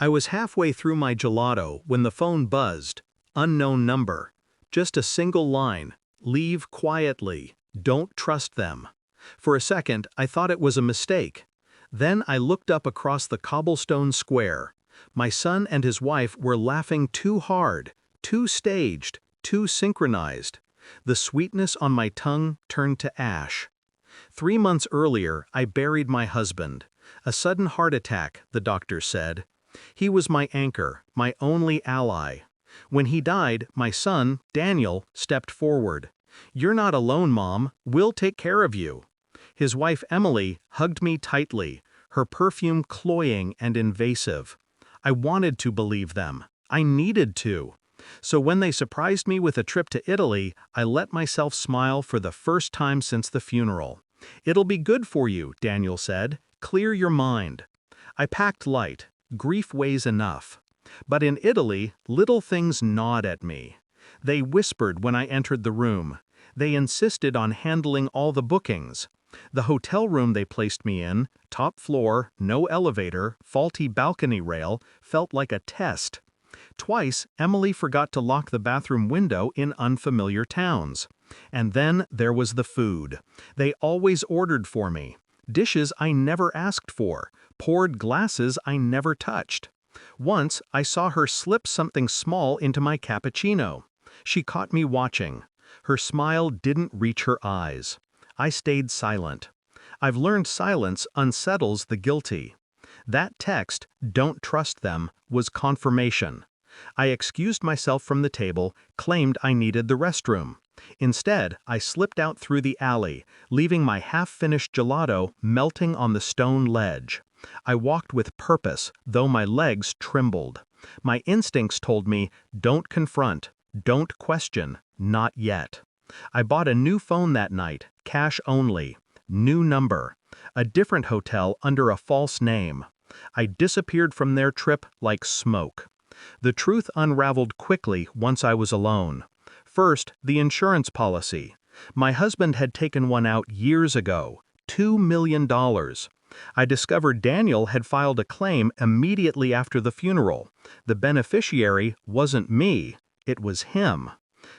I was halfway through my gelato when the phone buzzed. Unknown number. Just a single line. Leave quietly. Don't trust them. For a second, I thought it was a mistake. Then I looked up across the cobblestone square. My son and his wife were laughing too hard, too staged, too synchronized. The sweetness on my tongue turned to ash. 3 months earlier, I buried my husband. A sudden heart attack, the doctor said. He was my anchor, my only ally. When he died, my son, Daniel, stepped forward. "You're not alone, Mom. We'll take care of you." His wife, Emily, hugged me tightly, her perfume cloying and invasive. I wanted to believe them. I needed to. So when they surprised me with a trip to Italy, I let myself smile for the first time since the funeral. "It'll be good for you," Daniel said. "Clear your mind." I packed light. Grief weighs enough. But in Italy, little things gnawed at me. They whispered when I entered the room. They insisted on handling all the bookings. The hotel room they placed me in, top floor, no elevator, faulty balcony rail, felt like a test. Twice, Emily forgot to lock the bathroom window in unfamiliar towns. And then there was the food. They always ordered for me. Dishes I never asked for, poured glasses I never touched. Once, I saw her slip something small into my cappuccino. She caught me watching. Her smile didn't reach her eyes. I stayed silent. I've learned silence unsettles the guilty. That text, "Don't trust them," was confirmation. I excused myself from the table, claimed I needed the restroom. Instead, I slipped out through the alley, leaving my half-finished gelato melting on the stone ledge. I walked with purpose, though my legs trembled. My instincts told me, don't confront, don't question, not yet. I bought a new phone that night, cash only. New number. A different hotel under a false name. I disappeared from their trip like smoke. The truth unraveled quickly once I was alone. First, the insurance policy. My husband had taken one out years ago, $2 million. I discovered Daniel had filed a claim immediately after the funeral. The beneficiary wasn't me, it was him.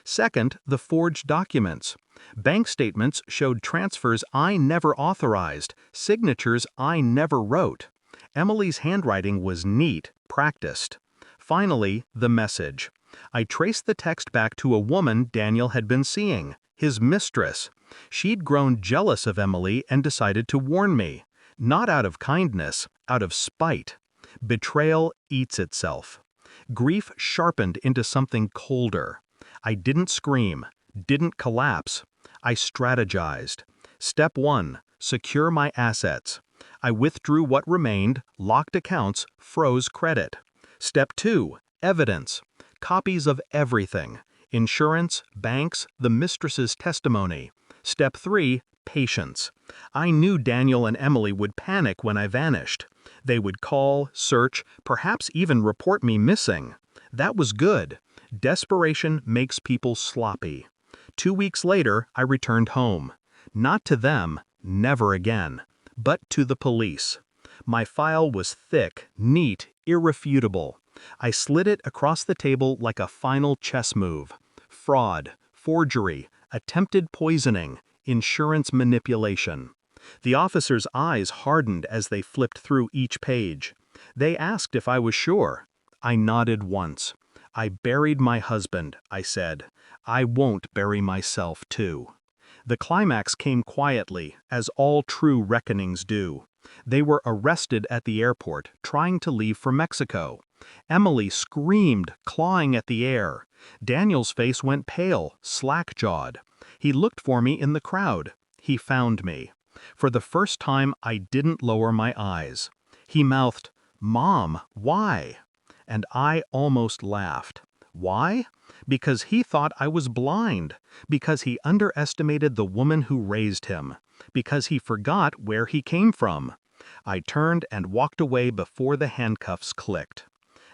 Second, the forged documents. Bank statements showed transfers I never authorized, signatures I never wrote. Emily's handwriting was neat, practiced. Finally, the message. I traced the text back to a woman Daniel had been seeing, his mistress. She'd grown jealous of Emily and decided to warn me. Not out of kindness, out of spite. Betrayal eats itself. Grief sharpened into something colder. I didn't scream, didn't collapse. I strategized. Step 1, secure my assets. I withdrew what remained, locked accounts, froze credit. Step 2, evidence. Copies of everything. Insurance, banks, the mistress's testimony. Step 3, patience. I knew Daniel and Emily would panic when I vanished. They would call, search, perhaps even report me missing. That was good. Desperation makes people sloppy. 2 weeks later, I returned home. Not to them, never again, but to the police. My file was thick, neat, irrefutable. I slid it across the table like a final chess move. Fraud, forgery, attempted poisoning, insurance manipulation. The officers' eyes hardened as they flipped through each page. They asked if I was sure. I nodded once. I buried my husband, I said. I won't bury myself too. The climax came quietly, as all true reckonings do. They were arrested at the airport, trying to leave for Mexico. Emily screamed, clawing at the air. Daniel's face went pale, slack-jawed. He looked for me in the crowd. He found me. For the first time, I didn't lower my eyes. He mouthed, "Mom, why?" And I almost laughed. Why? Because he thought I was blind. Because he underestimated the woman who raised him. Because he forgot where he came from. I turned and walked away before the handcuffs clicked.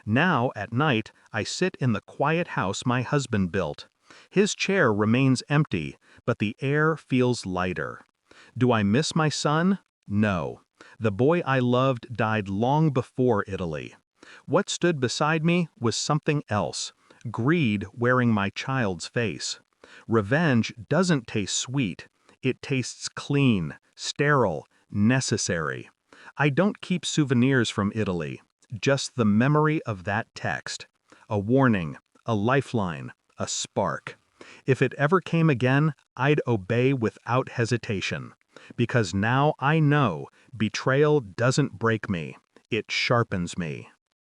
Now, at night, I sit in the quiet house my husband built. His chair remains empty, but the air feels lighter. Do I miss my son? No. The boy I loved died long before Italy. What stood beside me was something else. Greed wearing my child's face. Revenge doesn't taste sweet. It tastes clean, sterile, necessary. I don't keep souvenirs from Italy, just the memory of that text. A warning, a lifeline, a spark. If it ever came again, I'd obey without hesitation. Because now I know betrayal doesn't break me, it sharpens me.